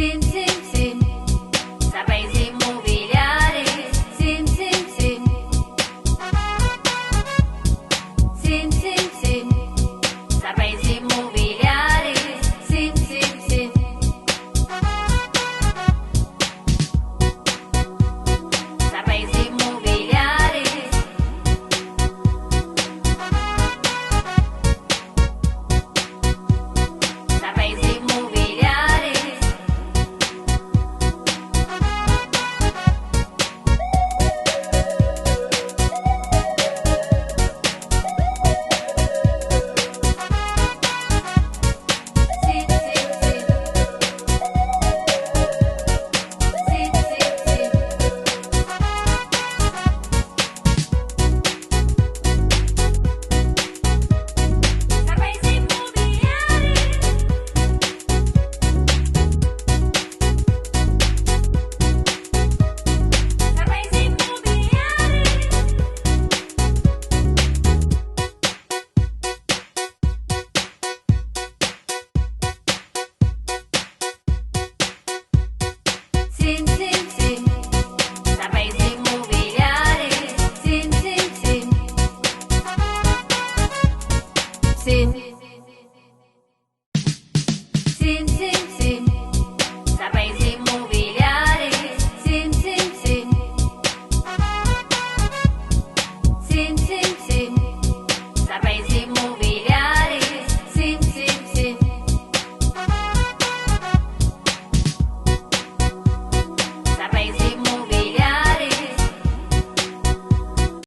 Sim, sim, sim. Serveis immobiliaris. Sim, sim, sim. Sim, sim, sim. Serveis immobiliaris. Sim, sim, sim. Serveis immobiliaris. Serveis immobiliaris. Sim, sim, sim. Sim, sim, sim. Serveis immobiliaris. Serveis immobiliaris. Sim, sim, sim. Serveis immobiliaris. Sim, sim, sim. Sim.